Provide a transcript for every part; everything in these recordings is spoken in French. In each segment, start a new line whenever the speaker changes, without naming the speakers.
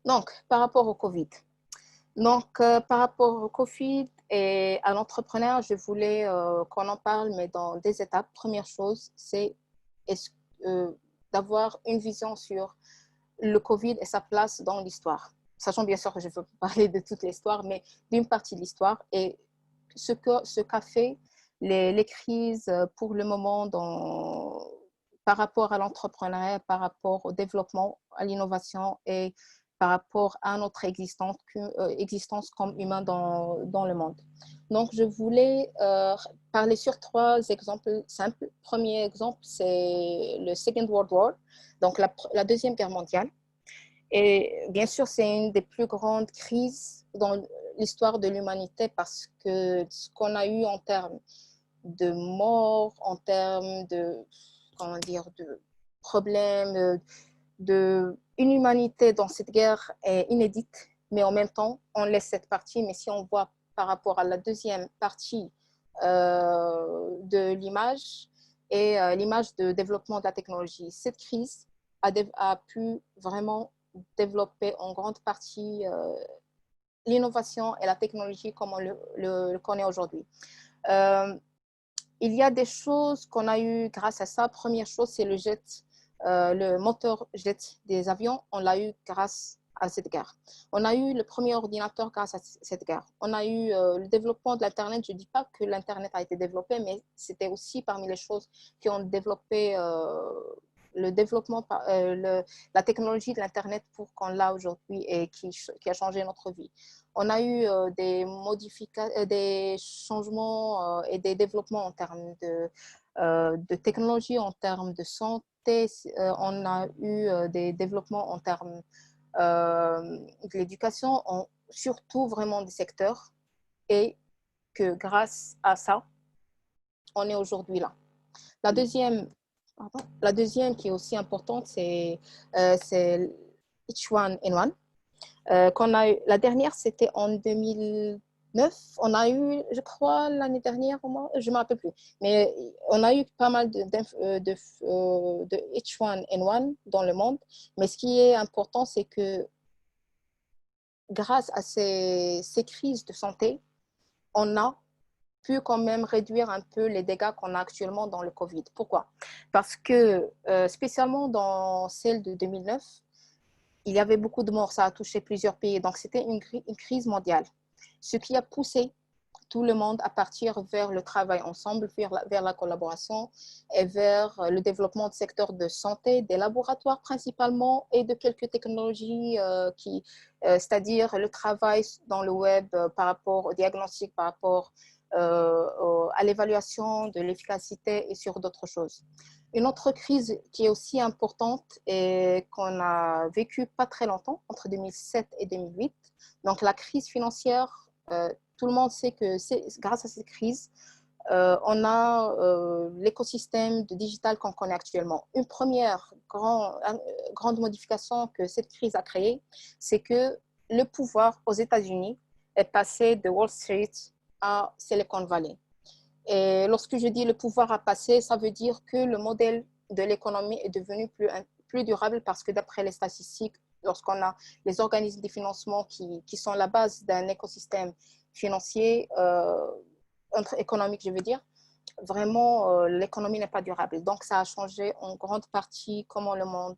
Donc, par rapport au Covid. Par rapport au Covid et à l'entrepreneur, je voulais qu'on en parle, mais dans des étapes. Première chose, c'est est euh, d'avoir une vision sur le Covid et sa place dans l'histoire. Sachant bien sûr que je veux parler de toute l'histoire, mais d'une partie de l'histoire et ce qu'a fait les crises pour le moment par rapport à l'entrepreneuriat, par rapport au développement, à l'innovation et par rapport à notre existence comme humain dans le monde. Donc, je voulais parler sur trois exemples simples. Premier exemple, c'est le Second World War, donc la Deuxième Guerre mondiale. Et bien sûr, c'est une des plus grandes crises dans l'histoire de l'humanité parce que ce qu'on a eu en termes de morts, en termes de, comment dire, de problèmes, de inhumanité dans cette guerre est inédite, mais en même temps, on laisse cette partie. Mais si on voit par rapport à la deuxième partie de l'image et l'image de développement de la technologie, cette crise a pu vraiment développer en grande partie l'innovation et la technologie comme on le connaît aujourd'hui. Il y a des choses qu'on a eues grâce à ça. Première chose, c'est le moteur jet des avions. On l'a eu grâce à cette guerre. On a eu le premier ordinateur grâce à cette guerre. On a eu le développement de l'Internet. Je ne dis pas que l'Internet a été développé, mais c'était aussi parmi les choses qui ont développé le développement, la technologie de l'Internet pour qu'on l'a aujourd'hui et qui a changé notre vie. On a eu des changements et des développements en termes de technologie, en termes de santé. On a eu des développements en termes de l'éducation, surtout vraiment des secteurs. Et que grâce à ça, on est aujourd'hui là. La deuxième, la deuxième qui est aussi importante, c'est H1N1. La dernière, c'était en 2009. On a eu, je crois, l'année dernière, je ne me rappelle plus. Mais on a eu pas mal de H1N1 dans le monde. Mais ce qui est important, c'est que grâce à ces crises de santé, on a pu quand même réduire un peu les dégâts qu'on a actuellement dans le Covid. Pourquoi? Parce que, spécialement dans celle de 2009, il y avait beaucoup de morts, ça a touché plusieurs pays, donc c'était une crise mondiale. Ce qui a poussé tout le monde à partir vers le travail ensemble, vers la collaboration et vers le développement de secteurs de santé, des laboratoires principalement et de quelques technologies c'est-à-dire le travail dans le web par rapport au diagnostic, par rapport à l'évaluation de l'efficacité et sur d'autres choses. Une autre crise qui est aussi importante et qu'on a vécue pas très longtemps, entre 2007 et 2008, donc la crise financière, tout le monde sait que grâce à cette crise, on a l'écosystème de digital qu'on connaît actuellement. Une première grande modification que cette crise a créée, c'est que le pouvoir aux États-Unis est passé de Wall Street à Silicon Valley. Et lorsque je dis le pouvoir a passé, ça veut dire que le modèle de l'économie est devenu plus durable parce que d'après les statistiques, lorsqu'on a les organismes de financement qui sont la base d'un écosystème financier, économique, je veux dire, vraiment, l'économie n'est pas durable. Donc, ça a changé en grande partie comment le monde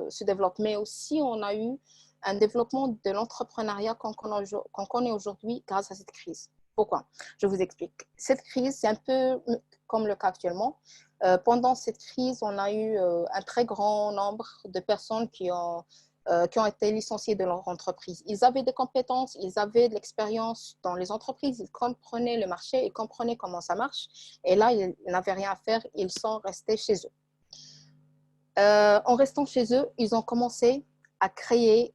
se développe. Mais aussi, on a eu un développement de l'entrepreneuriat qu'on connaît aujourd'hui grâce à cette crise. Pourquoi? Je vous explique. Cette crise, c'est un peu comme le cas actuellement. Pendant cette crise, on a eu un très grand nombre de personnes qui ont été licenciés de leur entreprise. Ils avaient des compétences, ils avaient de l'expérience dans les entreprises, ils comprenaient le marché, ils comprenaient comment ça marche. Et là, ils n'avaient rien à faire, ils sont restés chez eux. En restant chez eux, ils ont commencé à créer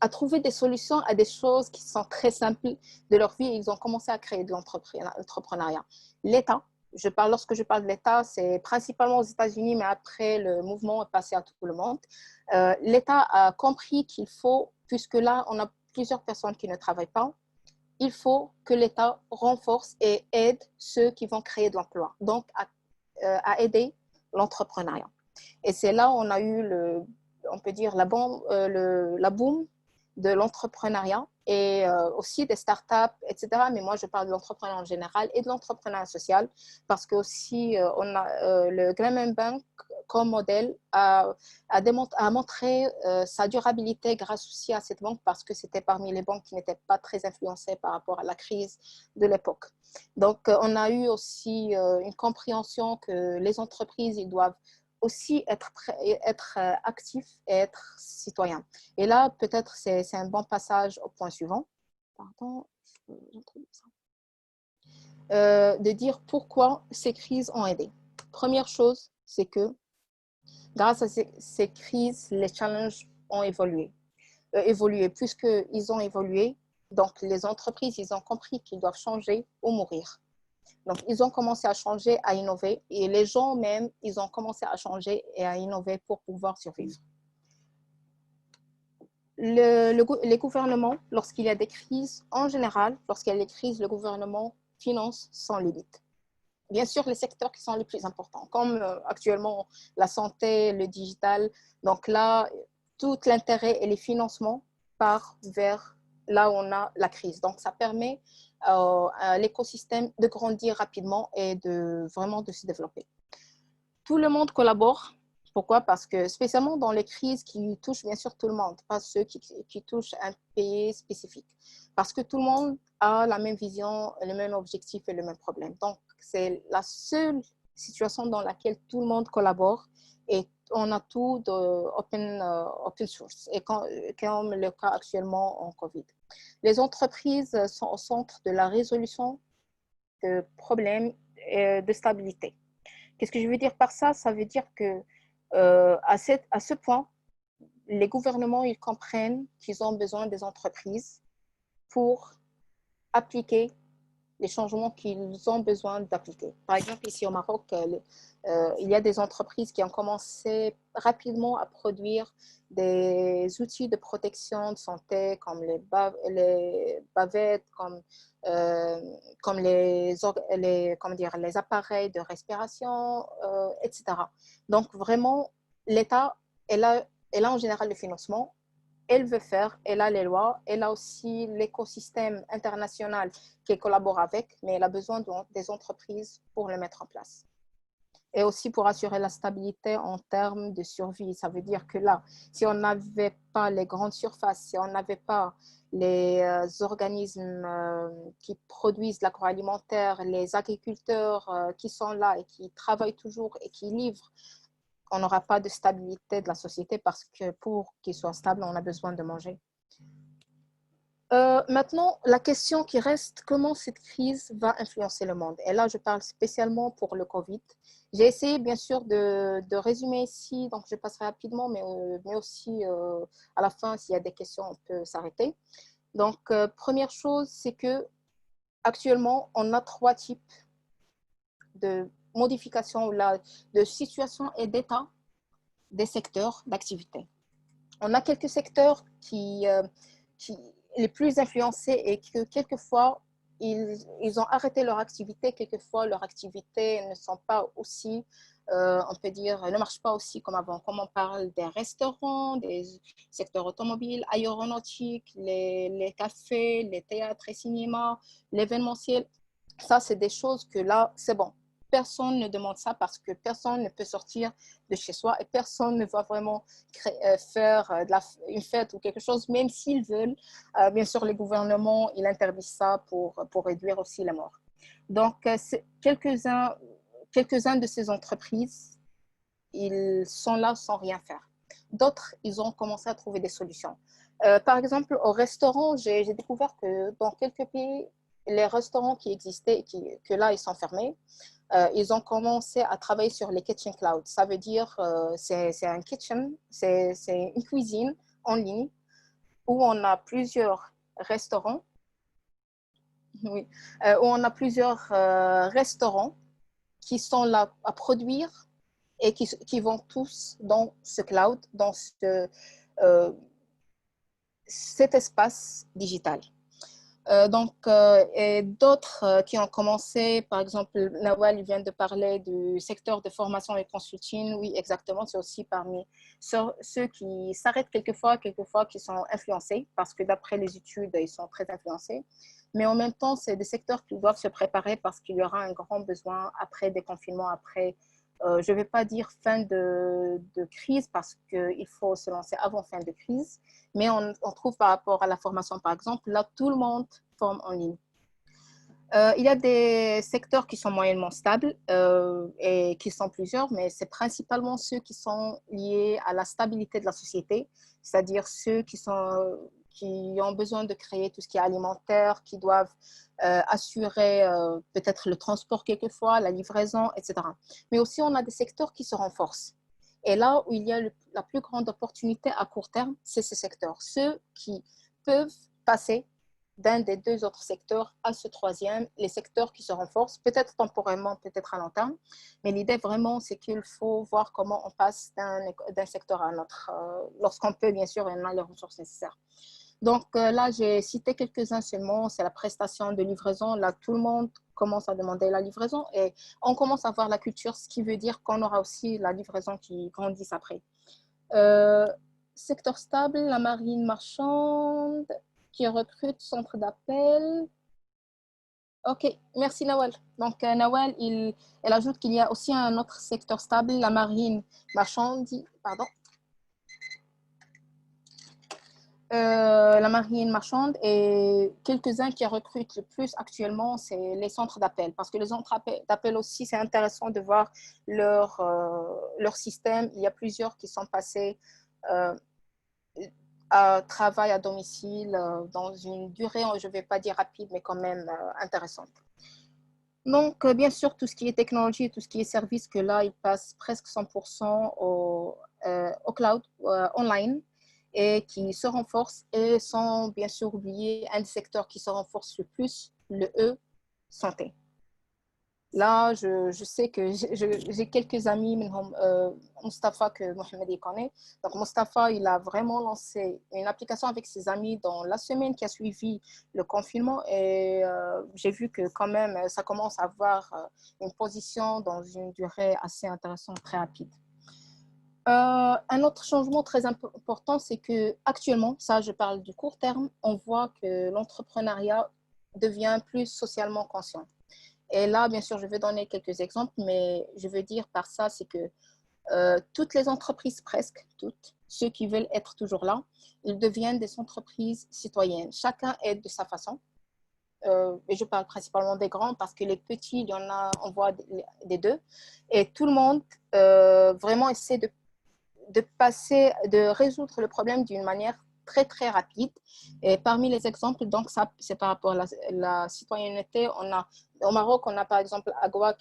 à trouver des solutions à des choses qui sont très simples de leur vie. Ils ont commencé à créer de l'entrepreneuriat. L'État, lorsque je parle de l'État, c'est principalement aux États-Unis, mais après, le mouvement est passé à tout le monde. L'État a compris qu'il faut, puisque là, on a plusieurs personnes qui ne travaillent pas, il faut que l'État renforce et aide ceux qui vont créer de l'emploi, donc à aider l'entrepreneuriat. Et c'est là où on a eu on peut dire, la boom de l'entrepreneuriat et aussi des startups, etc. Mais moi, je parle de l'entrepreneuriat en général et de l'entrepreneuriat social parce que aussi, on a le Grameen Bank comme modèle a montré sa durabilité grâce aussi à cette banque parce que c'était parmi les banques qui n'étaient pas très influencées par rapport à la crise de l'époque. Donc, on a eu aussi une compréhension que les entreprises, ils doivent aussi être actifs et être citoyens. Et là, peut-être c'est un bon passage au point suivant. Pardon, de dire pourquoi ces crises ont aidé. Première chose, c'est que grâce à ces crises, les challenges ont évolué. Puisqu'ils ont évolué, donc les entreprises, ils ont compris qu'ils doivent changer ou mourir. Donc, ils ont commencé à changer, à innover, et les gens même, ils ont commencé à changer et à innover pour pouvoir survivre. Les gouvernements, lorsqu'il y a des crises, en général, lorsqu'il y a des crises, le gouvernement finance sans limite. Bien sûr, les secteurs qui sont les plus importants, comme actuellement la santé, le digital. Donc là, tout l'intérêt et les financements partent vers là où on a la crise. Donc, ça permet à l'écosystème de grandir rapidement et vraiment de se développer. Tout le monde collabore. Pourquoi? Parce que spécialement dans les crises qui touchent bien sûr tout le monde, pas ceux qui touchent un pays spécifique. Parce que tout le monde a la même vision, le même objectif et le même problème. Donc, c'est la seule situation dans laquelle tout le monde collabore et on a tout de open source, et comme le cas actuellement en COVID. Les entreprises sont au centre de la résolution de problèmes de stabilité. Qu'est-ce que je veux dire par ça? Ça veut dire que à ce point, les gouvernements ils comprennent qu'ils ont besoin des entreprises pour appliquer les changements qu'ils ont besoin d'appliquer. Par exemple, ici au Maroc, il y a des entreprises qui ont commencé rapidement à produire des outils de protection de santé comme les bavettes, comme les appareils de respiration, etc. Donc, vraiment, l'État est là en général le financement. Elle veut faire, elle a les lois, elle a aussi l'écosystème international qu'elle collabore avec, mais elle a besoin des entreprises pour le mettre en place. Et aussi pour assurer la stabilité en termes de survie. Ça veut dire que là, si on n'avait pas les grandes surfaces, si on n'avait pas les organismes qui produisent l'agroalimentaire, les agriculteurs qui sont là et qui travaillent toujours et qui livrent, on n'aura pas de stabilité de la société parce que pour qu'il soit stable, on a besoin de manger. Maintenant, la question qui reste, comment cette crise va influencer le monde? Et là, je parle spécialement pour le Covid. J'ai essayé, bien sûr, de résumer ici, donc je passerai rapidement, mais aussi à la fin, s'il y a des questions, on peut s'arrêter. Donc, première chose, c'est que actuellement, on a 3 types de modifications de situation et d'état des secteurs d'activité. On a quelques secteurs qui les plus influencés et que quelquefois, ils ont arrêté leur activité. Quelquefois, leurs activités ne sont pas aussi, on peut dire, ne marchent pas aussi comme avant. Comme on parle des restaurants, des secteurs automobiles, aéronautiques, les cafés, les théâtres et cinémas, l'événementiel. Ça, c'est des choses que là, c'est bon. Personne ne demande ça parce que personne ne peut sortir de chez soi et personne ne va vraiment faire une fête ou quelque chose, même s'ils veulent. Bien sûr, les gouvernements, ils interdisent ça pour réduire aussi les morts. Donc, quelques-uns de ces entreprises, ils sont là sans rien faire. D'autres, ils ont commencé à trouver des solutions. Par exemple, au restaurant, j'ai découvert que dans quelques pays, les restaurants qui existaient, que là, ils sont fermés, ils ont commencé à travailler sur les kitchen clouds. Ça veut dire, c'est un kitchen, c'est une cuisine en ligne où on a plusieurs restaurants, oui, où on a plusieurs restaurants qui sont là à produire et qui vont tous dans ce cloud, dans cet espace digital. Et d'autres qui ont commencé, par exemple, Nawal, il vient de parler du secteur de formation et consulting. Oui, exactement, c'est aussi parmi ceux qui s'arrêtent quelquefois qui sont influencés, parce que d'après les études, ils sont très influencés. Mais en même temps, c'est des secteurs qui doivent se préparer parce qu'il y aura un grand besoin après des confinements, après, je ne vais pas dire fin de crise, parce qu'il faut se lancer avant fin de crise, mais on trouve par rapport à la formation, par exemple, là, tout le monde forme en ligne. Il y a des secteurs qui sont moyennement stables et qui sont plusieurs, mais c'est principalement ceux qui sont liés à la stabilité de la société, c'est-à-dire ceux qui ont besoin de créer tout ce qui est alimentaire, qui doivent assurer peut-être le transport quelquefois, la livraison, etc. Mais aussi, on a des secteurs qui se renforcent. Et là où il y a la plus grande opportunité à court terme, c'est ces secteurs. Ceux qui peuvent passer d'un des deux autres secteurs à ce troisième, les secteurs qui se renforcent, peut-être temporairement, peut-être à long terme. Mais l'idée vraiment, c'est qu'il faut voir comment on passe d'un secteur à un autre, lorsqu'on peut, bien sûr, et on a les ressources nécessaires. Donc là, j'ai cité quelques-uns seulement, c'est la prestation de livraison. Là, tout le monde commence à demander la livraison et on commence à voir la culture, ce qui veut dire qu'on aura aussi la livraison qui grandisse après. Euh, Secteur stable, la marine marchande qui recrute, centre d'appel. Ok, merci Nawal. Donc Nawal, elle ajoute qu'il y a aussi un autre secteur stable, la marine marchande, pardon. La marine marchande et quelques-uns qui recrutent le plus actuellement, c'est les centres d'appel. Parce que les centres d'appel aussi, c'est intéressant de voir leur système. Il y a plusieurs qui sont passés à travail à domicile dans une durée, je ne vais pas dire rapide, mais quand même intéressante. Donc, bien sûr, tout ce qui est technologie, tout ce qui est service, que là, il passe presque 100% au cloud, online, et qui se renforce, et sans bien sûr oublier un des secteurs qui se renforce le plus, le E, santé. Là, je sais que j'ai quelques amis, Mustapha, que Mohamed y connaît. Donc, Mustapha, il a vraiment lancé une application avec ses amis dans la semaine qui a suivi le confinement. Et j'ai vu que quand même, ça commence à avoir une position dans une durée assez intéressante, très rapide. Un autre changement très important, c'est que actuellement, ça je parle du court terme, on voit que l'entrepreneuriat devient plus socialement conscient. Et là, bien sûr, je vais donner quelques exemples, mais je veux dire par ça, c'est que toutes les entreprises, presque toutes, ceux qui veulent être toujours là, ils deviennent des entreprises citoyennes. Chacun aide de sa façon. Et je parle principalement des grands parce que les petits, il y en a, on voit des deux. Et tout le monde vraiment essaie de résoudre le problème d'une manière très, très rapide. Et parmi les exemples, donc, ça, c'est par rapport à la citoyenneté. Au Maroc, on a par exemple Aqua,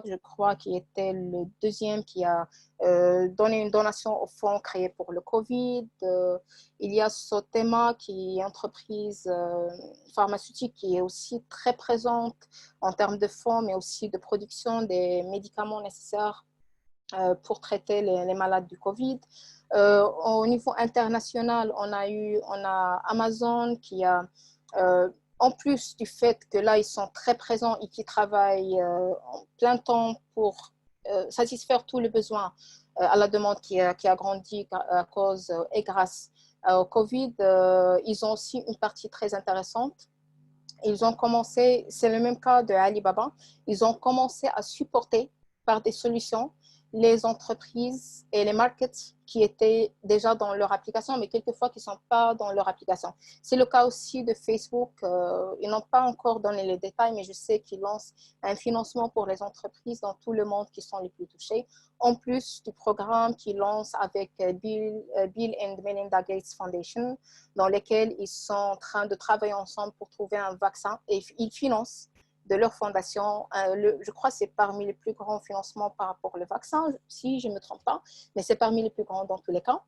je crois, qui était le deuxième qui a donné une donation au fonds créé pour le Covid. Il y a Sotema, qui est une entreprise pharmaceutique qui est aussi très présente en termes de fonds, mais aussi de production des médicaments nécessaires pour traiter les malades du Covid. Au niveau international, on a Amazon qui a, en plus du fait que là, ils sont très présents et qui travaillent en plein temps pour satisfaire tous les besoins à la demande qui a grandi à cause et grâce au Covid, ils ont aussi une partie très intéressante. Ils ont commencé, c'est le même cas de Alibaba, ils ont commencé à supporter par des solutions les entreprises et les markets qui étaient déjà dans leur application, mais quelquefois qui ne sont pas dans leur application. C'est le cas aussi de Facebook. Ils n'ont pas encore donné les détails, mais je sais qu'ils lancent un financement pour les entreprises dans tout le monde qui sont les plus touchées, en plus du programme qu'ils lancent avec Bill and Melinda Gates Foundation, dans lequel ils sont en train de travailler ensemble pour trouver un vaccin et ils financent de leur fondation. Je crois que c'est parmi les plus grands financements par rapport au vaccin, si je ne me trompe pas, mais c'est parmi les plus grands dans tous les cas,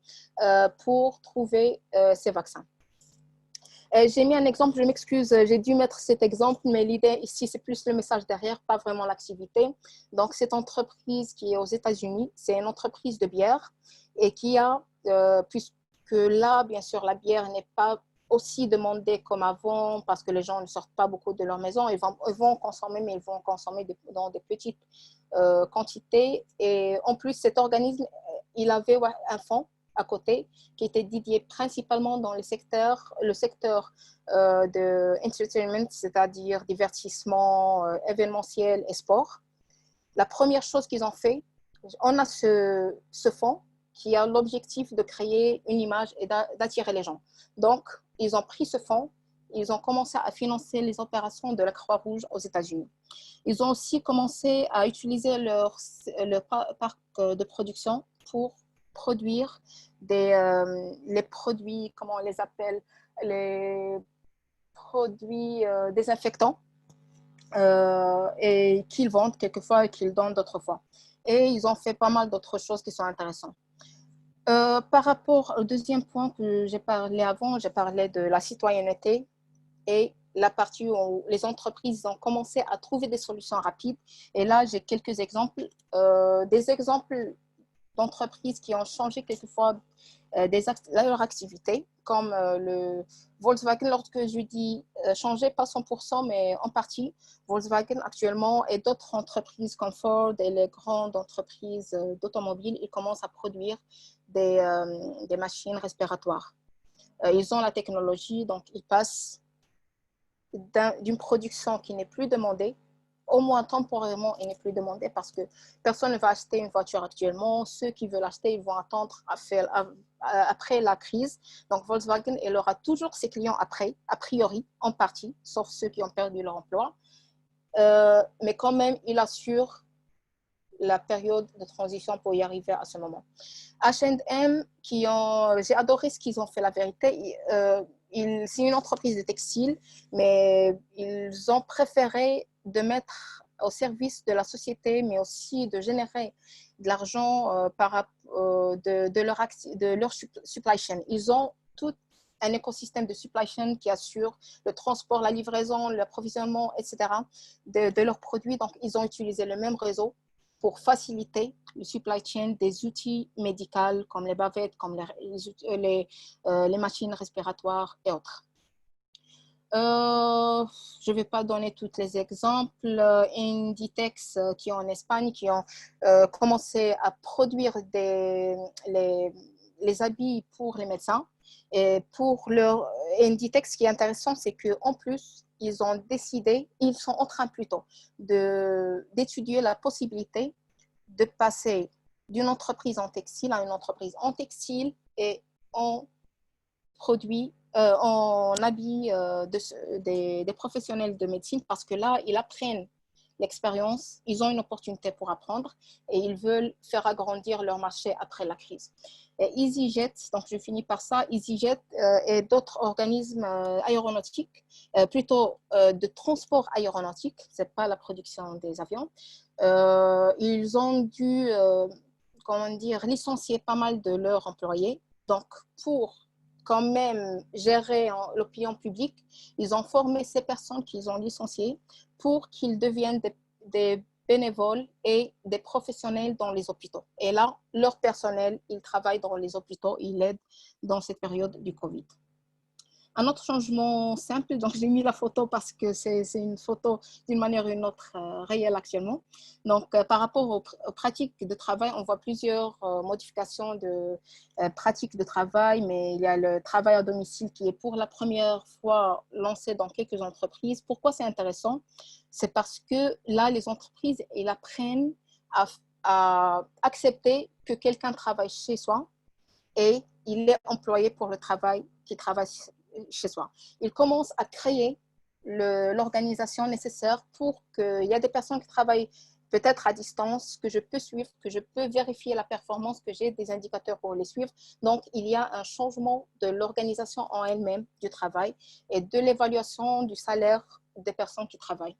pour trouver ces vaccins. J'ai mis un exemple, je m'excuse, j'ai dû mettre cet exemple, mais l'idée ici, c'est plus le message derrière, pas vraiment l'activité. Donc, cette entreprise qui est aux États-Unis, c'est une entreprise de bière et qui a, puisque là, bien sûr, la bière n'est pas aussi demandé comme avant parce que les gens ne sortent pas beaucoup de leur maison. Ils vont consommer, mais ils vont consommer dans des petites quantités. Et en plus, cet organisme, il avait un fonds à côté qui était dédié principalement dans le secteur de entertainment, c'est-à-dire divertissement, événementiel et sport. La première chose qu'ils ont fait, on a ce fonds qui a l'objectif de créer une image et d'attirer les gens. Donc, ils ont pris ce fonds, ils ont commencé à financer les opérations de la Croix-Rouge aux États-Unis. Ils ont aussi commencé à utiliser leur parc de production pour produire les produits, comment on les appelle, les produits désinfectants et qu'ils vendent quelquefois et qu'ils donnent d'autres fois. Et ils ont fait pas mal d'autres choses qui sont intéressantes. Par rapport au deuxième point que j'ai parlé avant, j'ai parlé de la citoyenneté et la partie où les entreprises ont commencé à trouver des solutions rapides. Et là, j'ai quelques exemples, des exemples d'entreprises qui ont changé quelquefois leur activité, comme le Volkswagen, lorsque je dis changer, pas 100%, mais en partie, Volkswagen actuellement et d'autres entreprises comme Ford et les grandes entreprises d'automobiles, ils commencent à produire des machines respiratoires. Ils ont la technologie, donc ils passent d'une production qui n'est plus demandée, au moins temporairement, il n'est plus demandé parce que personne ne va acheter une voiture actuellement. Ceux qui veulent acheter, ils vont attendre après la crise. Donc, Volkswagen, il aura toujours ses clients après, a priori, en partie, sauf ceux qui ont perdu leur emploi. Mais quand même, il assure la période de transition pour y arriver à ce moment. H&M, j'ai adoré ce qu'ils ont fait, la vérité. C'est une entreprise de textile, mais ils ont préféré de mettre au service de la société, mais aussi de générer de l'argent de leur supply chain. Ils ont tout un écosystème de supply chain qui assure le transport, la livraison, l'approvisionnement, etc. de leurs produits. Donc, ils ont utilisé le même réseau pour faciliter le supply chain des outils médicaux comme les bavettes, comme les machines respiratoires et autres. Je ne vais pas donner tous les exemples. Inditex, qui est en Espagne, qui ont commencé à produire les habits pour les médecins. Et pour Inditex, ce qui est intéressant, c'est qu'en plus, ils sont en train plutôt d'étudier la possibilité de passer d'une entreprise en textile à une entreprise en textile et en produits, en habits des professionnels de médecine, parce que là, ils apprennent l'expérience, ils ont une opportunité pour apprendre et ils veulent faire agrandir leur marché après la crise. Et EasyJet, donc je finis par ça, EasyJet et d'autres organismes aéronautiques, plutôt de transport aéronautique, ce n'est pas la production des avions, ils ont dû, licencier pas mal de leurs employés. Donc, pour quand même gérer l'opinion publique, ils ont formé ces personnes qu'ils ont licenciées pour qu'ils deviennent des bénévoles et des professionnels dans les hôpitaux. Et là, leur personnel, ils travaillent dans les hôpitaux, ils aident dans cette période du Covid. Un autre changement simple, donc j'ai mis la photo parce que c'est une photo d'une manière ou d'une autre réelle actuellement. Donc par rapport aux pratiques de travail, on voit plusieurs modifications de pratiques de travail, mais il y a le travail à domicile qui est pour la première fois lancé dans quelques entreprises. Pourquoi c'est intéressant? C'est parce que là, les entreprises, elles apprennent à accepter que quelqu'un travaille chez soi et il est employé pour le travail qui travaille chez soi. Il commence à créer l'organisation nécessaire pour qu'il y ait des personnes qui travaillent peut-être à distance, que je peux suivre, que je peux vérifier la performance, que j'ai des indicateurs pour les suivre. Donc, il y a un changement de l'organisation en elle-même du travail et de l'évaluation du salaire des personnes qui travaillent.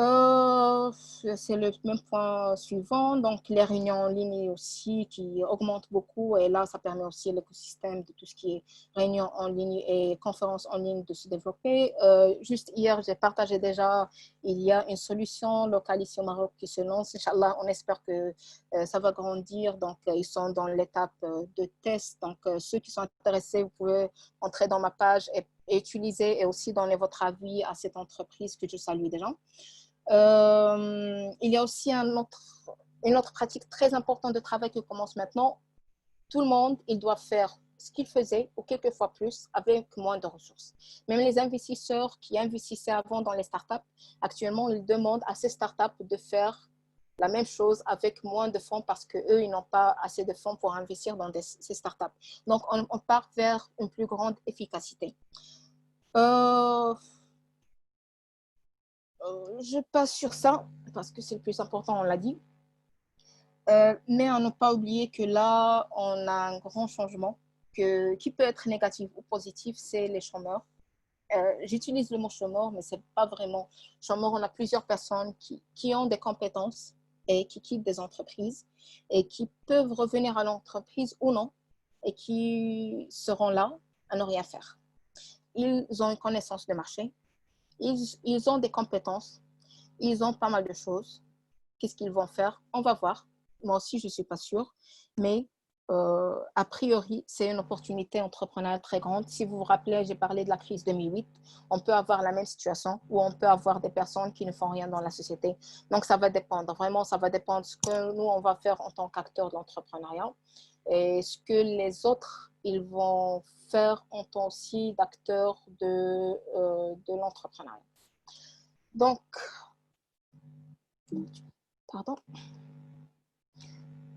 C'est le même point suivant. Donc, les réunions en ligne aussi qui augmentent beaucoup. Et là, ça permet aussi l'écosystème de tout ce qui est réunions en ligne et conférences en ligne de se développer. Juste hier, j'ai partagé déjà, il y a une solution locale ici au Maroc qui se lance. Inch'Allah, on espère que ça va grandir. Donc, ils sont dans l'étape de test. Donc, ceux qui sont intéressés, vous pouvez entrer dans ma page et utiliser et aussi donner votre avis à cette entreprise que je salue déjà. Il y a aussi une autre pratique très importante de travail qui commence maintenant. Tout le monde, il doit faire ce qu'il faisait ou quelquefois plus avec moins de ressources. Même les investisseurs qui investissaient avant dans les startups, actuellement, ils demandent à ces startups de faire la même chose avec moins de fonds parce qu'eux, ils n'ont pas assez de fonds pour investir dans ces startups. Donc, on part vers une plus grande efficacité. Je passe sur ça parce que c'est le plus important, on l'a dit. Mais on n'a pas oublié que là, on a un grand changement qui peut être négatif ou positif, c'est les chômeurs. J'utilise le mot chômeur, mais ce n'est pas vraiment chômeur. On a plusieurs personnes qui ont des compétences et qui quittent des entreprises et qui peuvent revenir à l'entreprise ou non et qui seront là à ne rien faire. Ils ont une connaissance de marché, ils ont des compétences, ils ont pas mal de choses. Qu'est-ce qu'ils vont faire? On va voir. Moi aussi, je ne suis pas sûre. Mais a priori, c'est une opportunité entrepreneuriale très grande. Si vous vous rappelez, j'ai parlé de la crise 2008. On peut avoir la même situation où on peut avoir des personnes qui ne font rien dans la société. Donc, ça va dépendre. Vraiment, ça va dépendre de ce que nous, on va faire en tant qu'acteurs de l'entrepreneuriat et ce que les autres, ils vont faire en tant aussi d'acteurs de l'entrepreneuriat. Donc, pardon.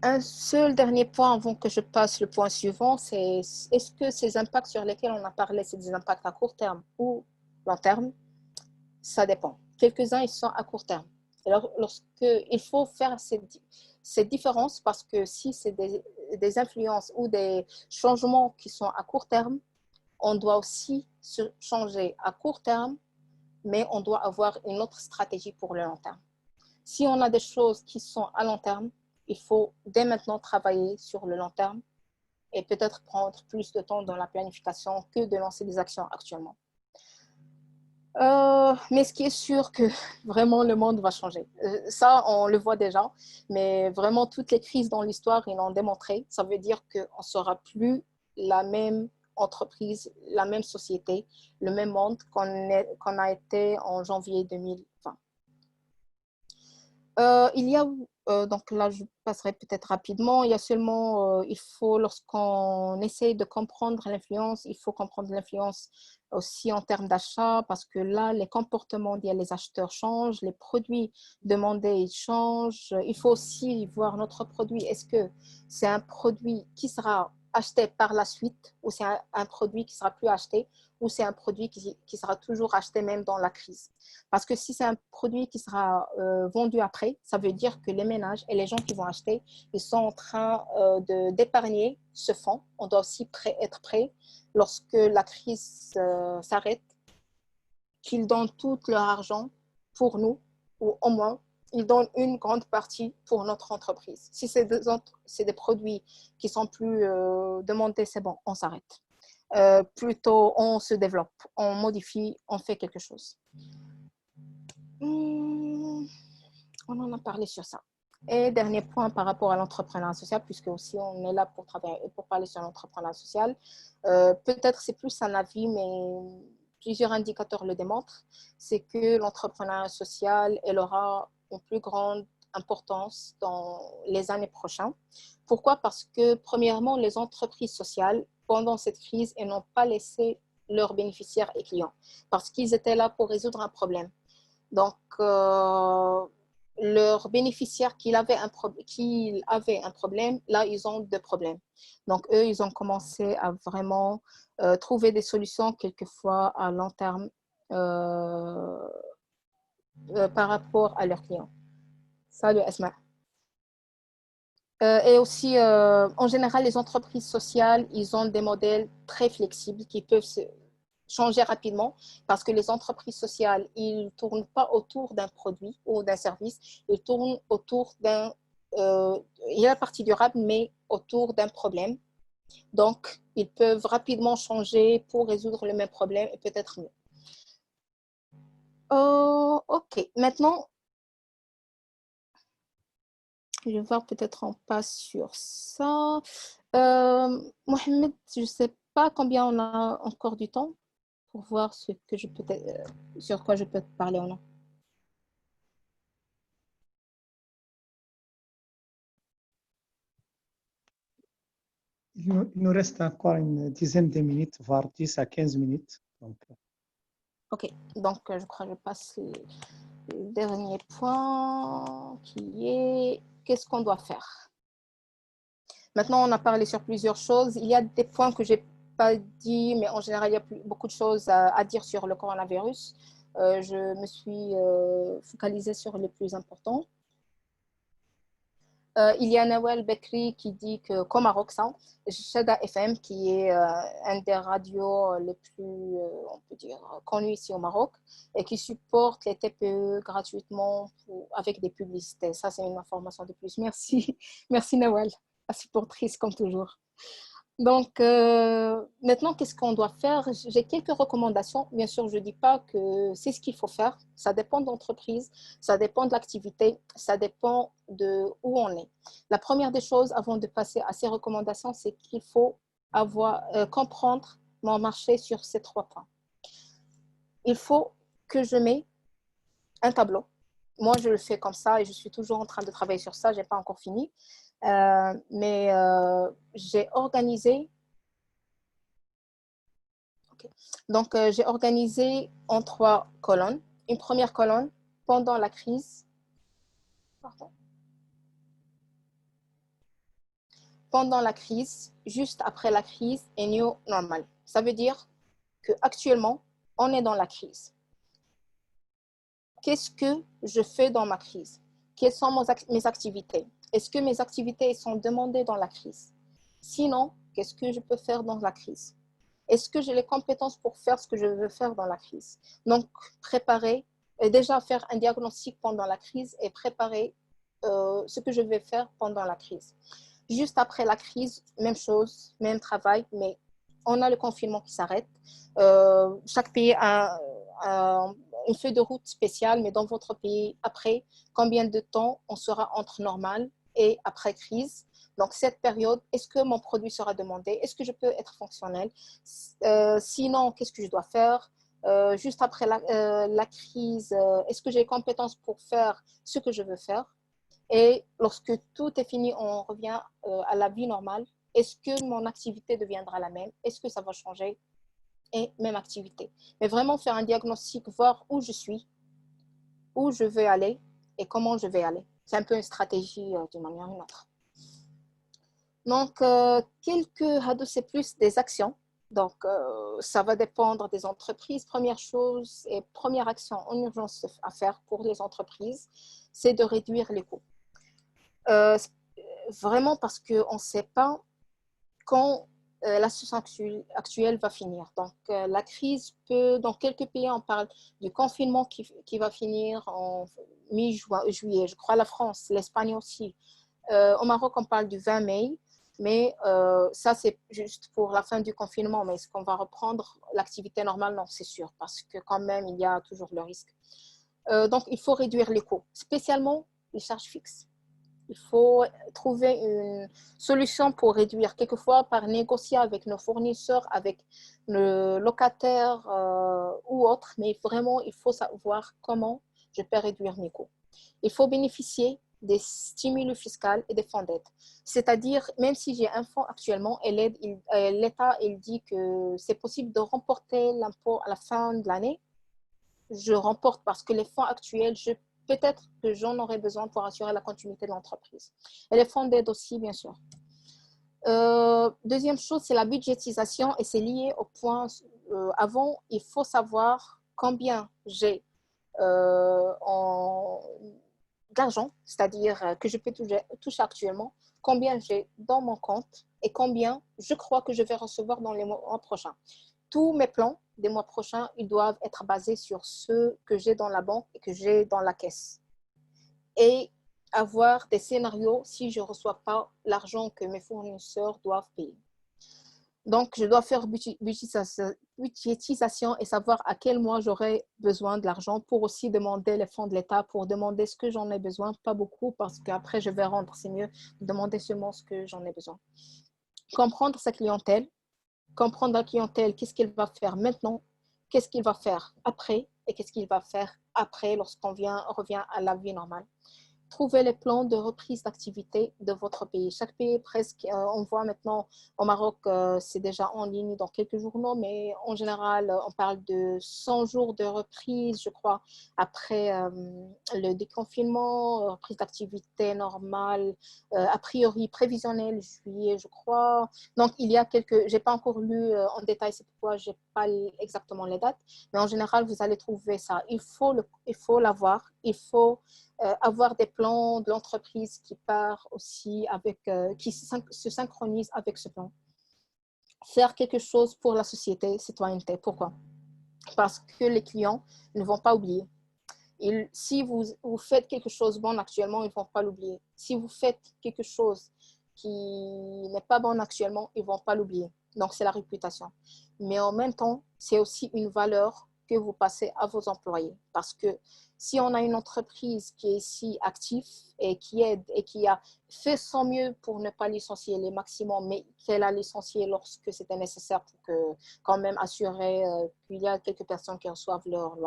Un seul dernier point avant que je passe le point suivant, c'est est-ce que ces impacts sur lesquels on a parlé, c'est des impacts à court terme ou long terme? Ça dépend. Quelques-uns, ils sont à court terme. Alors, il faut faire cette différence parce que si c'est des influences ou des changements qui sont à court terme, on doit aussi se changer à court terme, mais on doit avoir une autre stratégie pour le long terme. Si on a des choses qui sont à long terme, il faut dès maintenant travailler sur le long terme et peut-être prendre plus de temps dans la planification que de lancer des actions actuellement. Mais ce qui est sûr que vraiment le monde va changer. Ça, on le voit déjà, mais vraiment toutes les crises dans l'histoire, ils l'ont démontré. Ça veut dire qu'on ne sera plus la même entreprise, la même société, le même monde qu'on a été en janvier 2020. Il y a, donc là je passerai peut-être rapidement, il y a seulement, il faut lorsqu'on essaye de comprendre l'influence, il faut comprendre l'influence aussi en termes d'achat parce que là les comportements des acheteurs changent, les produits demandés ils changent, il faut aussi voir notre produit, est-ce que c'est un produit qui sera acheté par la suite ou c'est un produit qui sera plus acheté ou c'est un produit qui sera toujours acheté même dans la crise. Parce que si c'est un produit qui sera vendu après, ça veut dire que les ménages et les gens qui vont acheter, ils sont en train d'épargner ce fonds. On doit aussi être prêt lorsque la crise s'arrête, qu'ils donnent tout leur argent pour nous, ou au moins, ils donnent une grande partie pour notre entreprise. Si c'est des produits qui sont plus demandés, c'est bon, on s'arrête. Plutôt, on se développe, on modifie, on fait quelque chose. On en a parlé sur ça. Et dernier point par rapport à l'entrepreneuriat social, puisque aussi on est là pour travailler et pour parler sur l'entrepreneuriat social. Peut-être c'est plus un avis, mais plusieurs indicateurs le démontrent. C'est que l'entrepreneuriat social, elle aura une plus grande importance dans les années prochaines. Pourquoi? Parce que premièrement, les entreprises sociales, pendant cette crise, elles n'ont pas laissé leurs bénéficiaires et clients parce qu'ils étaient là pour résoudre un problème. Donc, leurs bénéficiaires qui avaient un problème, là, ils ont des problèmes. Donc, eux, ils ont commencé à vraiment trouver des solutions, quelquefois à long terme, par rapport à leurs clients. Salut, Esma. Et aussi, en général, les entreprises sociales, ils ont des modèles très flexibles changer rapidement parce que les entreprises sociales, ils ne tournent pas autour d'un produit ou d'un service, ils tournent autour d'un, il y a la partie durable, mais autour d'un problème. Donc, ils peuvent rapidement changer pour résoudre le même problème et peut-être mieux. Ok, maintenant, je vais voir, peut-être on passe sur ça. Mohamed, je ne sais pas combien on a encore du temps pour voir ce que je peux, sur quoi je peux parler ou non.
Il nous reste encore une dizaine de minutes, voire 10 à 15 minutes. Donc,
ok, donc je crois que je passe le dernier point qui est qu'est-ce qu'on doit faire. Maintenant, on a parlé sur plusieurs choses. Il y a des points que je n'ai pas dit, mais en général, il y a beaucoup de choses à dire sur le coronavirus. Je me suis focalisée sur les plus importants. Il y a Nawal Bekri qui dit qu'au Maroc, Chada FM, qui est un des radios les plus, on peut dire, connus ici au Maroc, et qui supporte les TPE gratuitement avec des publicités. Ça, c'est une information de plus. Merci, merci Nawal, la supportrice comme toujours. Donc, maintenant, qu'est-ce qu'on doit faire? J'ai quelques recommandations. Bien sûr, je ne dis pas que c'est ce qu'il faut faire. Ça dépend de l'entreprise, ça dépend de l'activité, ça dépend de où on est. La première des choses, avant de passer à ces recommandations, c'est qu'il faut comprendre mon marché sur ces 3 points. Il faut que je mette un tableau. Moi, je le fais comme ça et je suis toujours en train de travailler sur ça. Je n'ai pas encore fini. Mais j'ai organisé. Okay. Donc, j'ai organisé en 3 colonnes. Une première colonne pendant la crise. Pardon. Pendant la crise, juste après la crise et new normal. Ça veut dire qu'actuellement, on est dans la crise. Qu'est-ce que je fais dans ma crise? Quelles sont mes activités? Est-ce que mes activités sont demandées dans la crise? Sinon, qu'est-ce que je peux faire dans la crise? Est-ce que j'ai les compétences pour faire ce que je veux faire dans la crise? Donc, préparer, et déjà faire un diagnostic pendant la crise et préparer ce que je vais faire pendant la crise. Juste après la crise, même chose, même travail, mais on a le confinement qui s'arrête. Chaque pays a une feuille de route spéciale, mais dans votre pays, après, combien de temps on sera entre normal et après crise? Donc, cette période, est-ce que mon produit sera demandé? Est-ce que je peux être fonctionnel? Sinon, qu'est-ce que je dois faire? Juste après la crise, est-ce que j'ai les compétences pour faire ce que je veux faire? Et lorsque tout est fini, on revient à la vie normale. Est-ce que mon activité deviendra la même? Est-ce que ça va changer? Et même activité. Mais vraiment faire un diagnostic, voir où je suis, où je veux aller et comment je vais aller. C'est un peu une stratégie d'une manière ou d'une autre. Donc, quelques hados, c'est plus des actions. Donc, ça va dépendre des entreprises. Première chose et première action en urgence à faire pour les entreprises, c'est de réduire les coûts. Vraiment parce qu'on ne sait pas quand la situation actuelle va finir. Donc, la crise peut, dans quelques pays, on parle du confinement qui va finir en mi-juillet. Je crois la France, l'Espagne aussi. Au Maroc, on parle du 20 mai. Mais ça, c'est juste pour la fin du confinement. Mais est-ce qu'on va reprendre l'activité normale? Non, c'est sûr, parce que quand même, il y a toujours le risque. Donc, il faut réduire les coûts, spécialement les charges fixes. Il faut trouver une solution pour réduire, quelquefois par négocier avec nos fournisseurs, avec le locataire ou autre. Mais vraiment, il faut savoir comment je peux réduire mes coûts. Il faut bénéficier des stimulus fiscaux et des fonds d'aide. C'est-à-dire, même si j'ai un fonds actuellement et l'État il dit que c'est possible de remporter l'impôt à la fin de l'année, je remporte parce que les fonds actuels, peut-être que j'en aurai besoin pour assurer la continuité de l'entreprise. Et les fonds d'aide aussi, bien sûr. Deuxième chose, c'est la budgétisation et c'est lié au point avant, il faut savoir combien j'ai d'argent, c'est-à-dire que je peux toucher actuellement, combien j'ai dans mon compte et combien je crois que je vais recevoir dans les mois prochains. tous mes plans des mois prochains, ils doivent être basés sur ceux que j'ai dans la banque et que j'ai dans la caisse. Et avoir des scénarios si je ne reçois pas l'argent que mes fournisseurs doivent payer. Donc, je dois faire budgétisation et savoir à quel mois j'aurai besoin de l'argent pour aussi demander les fonds de l'État, pour demander ce que j'en ai besoin, pas beaucoup, parce qu'après, je vais rendre, c'est mieux de demander seulement ce que j'en ai besoin. Comprendre sa clientèle, comprendre la clientèle, qu'est-ce qu'il va faire maintenant, qu'est-ce qu'il va faire après et qu'est-ce qu'il va faire après lorsqu'on revient à la vie normale. Trouver les plans de reprise d'activité de votre pays. Chaque pays, presque, on voit maintenant au Maroc, c'est déjà en ligne dans quelques journaux, mais en général, on parle de 100 jours de reprise, je crois, après le déconfinement, reprise d'activité normale, a priori prévisionnelle, juillet, je crois. Donc, il y a quelques, je n'ai pas encore lu en détail, c'est pourquoi je n'ai pas exactement les dates, mais en général, vous allez trouver ça. Il faut l'avoir, il faut avoir des plans de l'entreprise qui part aussi avec, qui se synchronise avec ce plan. Faire quelque chose pour la société, citoyenneté. Pourquoi? Parce que les clients ne vont pas oublier. Si vous faites quelque chose de bon actuellement, ils ne vont pas l'oublier. Si vous faites quelque chose qui n'est pas bon actuellement, ils ne vont pas l'oublier. Donc, c'est la réputation. Mais en même temps, c'est aussi une valeur que vous passez à vos employés. Parce que si on a une entreprise qui est ici active et qui aide et qui a fait son mieux pour ne pas licencier les maximums, mais qu'elle a licencié lorsque c'était nécessaire pour que, quand même assurer qu'il y a quelques personnes qui reçoivent leur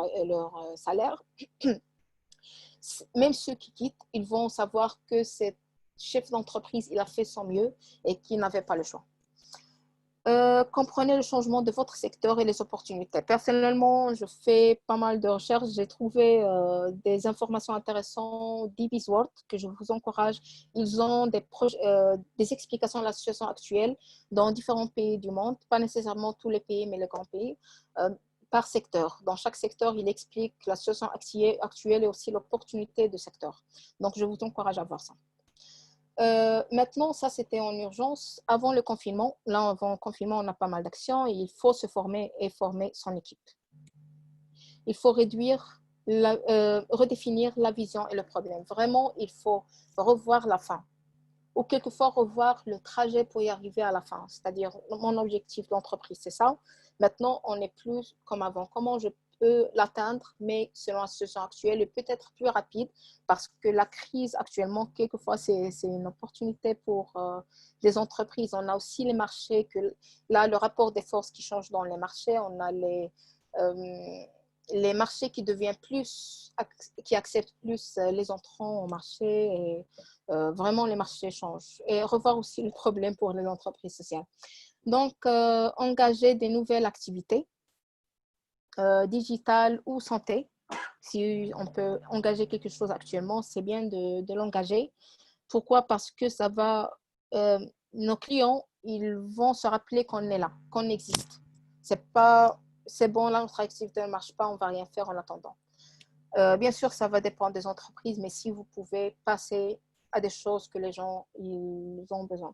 salaire, même ceux qui quittent, ils vont savoir que cet chef d'entreprise, il a fait son mieux et qu'il n'avait pas le choix. Comprenez le changement de votre secteur et les opportunités. Personnellement, je fais pas mal de recherches. J'ai trouvé des informations intéressantes d'Ibisworld que je vous encourage. Ils ont des explications de la situation actuelle dans différents pays du monde, pas nécessairement tous les pays, mais les grands pays, par secteur. Dans chaque secteur, il explique la situation actuelle et aussi l'opportunité de secteur. Donc, je vous encourage à voir ça. Maintenant, ça c'était en urgence. Avant le confinement, là avant le confinement, on a pas mal d'actions et il faut se former et former son équipe. Il faut redéfinir la vision et le problème. Vraiment, il faut revoir la fin ou quelquefois revoir le trajet pour y arriver à la fin. C'est-à-dire, mon objectif d'entreprise, c'est ça. Maintenant, on n'est plus comme avant. Comment je peux l'atteindre, mais selon la situation actuelle, et peut-être plus rapide, parce que la crise actuellement, quelquefois, c'est une opportunité pour les entreprises. On a aussi les marchés, là, le rapport des forces qui change dans les marchés. On a les marchés qui deviennent qui acceptent plus les entrants au marché et vraiment les marchés changent. Et revoir aussi le problème pour les entreprises sociales. Donc, engager des nouvelles activités digitales ou santé. Si on peut engager quelque chose actuellement, c'est bien de l'engager. Pourquoi? Parce que ça va, nos clients, ils vont se rappeler qu'on est là, qu'on existe. C'est bon, là, notre activité ne marche pas, on ne va rien faire en attendant. Bien sûr, ça va dépendre des entreprises, mais si vous pouvez passer à des choses que les gens ils ont besoin.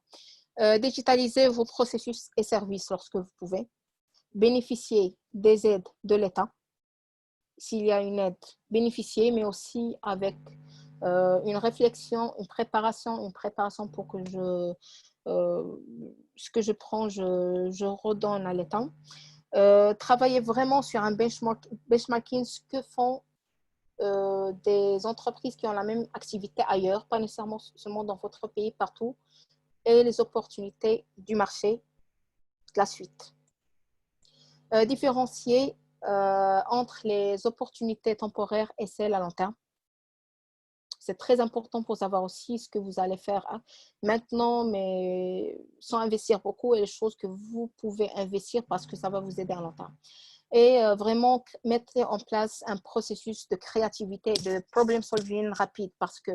Digitaliser vos processus et services lorsque vous pouvez. Bénéficier des aides de l'État. S'il y a une aide, bénéficier, mais aussi avec une réflexion, une préparation pour que ce que je prends, je redonne à l'État. Travailler vraiment sur un benchmarking, ce que font des entreprises qui ont la même activité ailleurs, pas nécessairement seulement dans votre pays, partout, et les opportunités du marché, la suite. Différencier entre les opportunités temporaires et celles à long terme. C'est très important pour savoir aussi ce que vous allez faire maintenant, mais sans investir beaucoup, et les choses que vous pouvez investir parce que ça va vous aider à long terme. Et vraiment mettre en place un processus de créativité, de problem solving rapide, parce que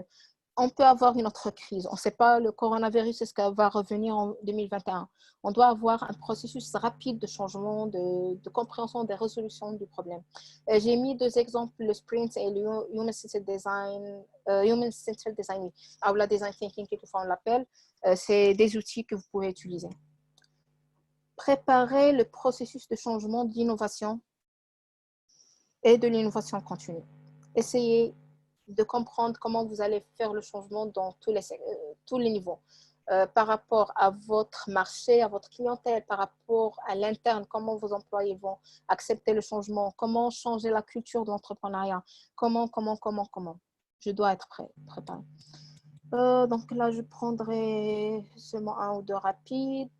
on peut avoir une autre crise. On ne sait pas le coronavirus, est-ce qu'elle va revenir en 2021. On doit avoir un processus rapide de changement, de compréhension des résolutions du problème. J'ai mis deux exemples, le sprint et le human-centered design, ou la design thinking, quelquefois on l'appelle. C'est des outils que vous pouvez utiliser. préparer le processus de changement, d'innovation et de l'innovation continue. Essayez de comprendre comment vous allez faire le changement dans tous les niveaux. Par rapport à votre marché, à votre clientèle, par rapport à l'interne, comment vos employés vont accepter le changement, comment changer la culture de l'entrepreneuriat, comment. Je dois être préparée. Donc là, je prendrai seulement un ou deux rapides.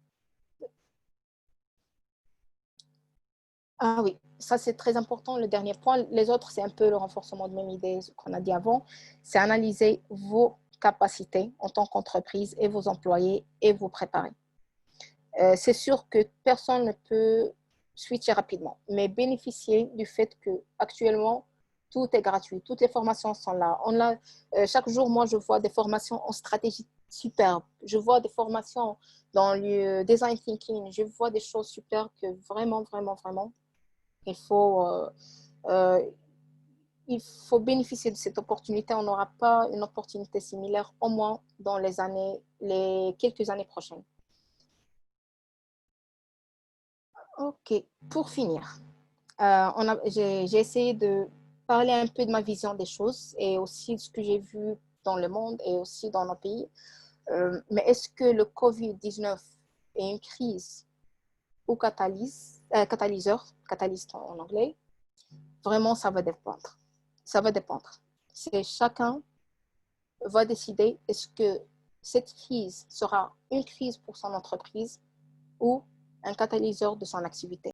Ah oui, ça c'est très important, le dernier point. Les autres, c'est un peu le renforcement de même idée, ce qu'on a dit avant. C'est analyser vos capacités en tant qu'entreprise et vos employés et vous préparer. C'est sûr que personne ne peut switcher rapidement, mais bénéficier du fait qu'actuellement, tout est gratuit. Toutes les formations sont là. Chaque jour, moi, je vois des formations en stratégie superbes. Je vois des formations dans le design thinking. Je vois des choses superbes que vraiment, il faut, il faut bénéficier de cette opportunité. On n'aura pas une opportunité similaire, au moins dans les quelques années prochaines. Ok, pour finir, j'ai essayé de parler un peu de ma vision des choses et aussi de ce que j'ai vu dans le monde et aussi dans nos pays. Mais est-ce que le COVID-19 est une crise ou catalyseur en anglais? Vraiment, ça va dépendre. Ça va dépendre. C'est chacun va décider est-ce que cette crise sera une crise pour son entreprise ou un catalyseur de son activité.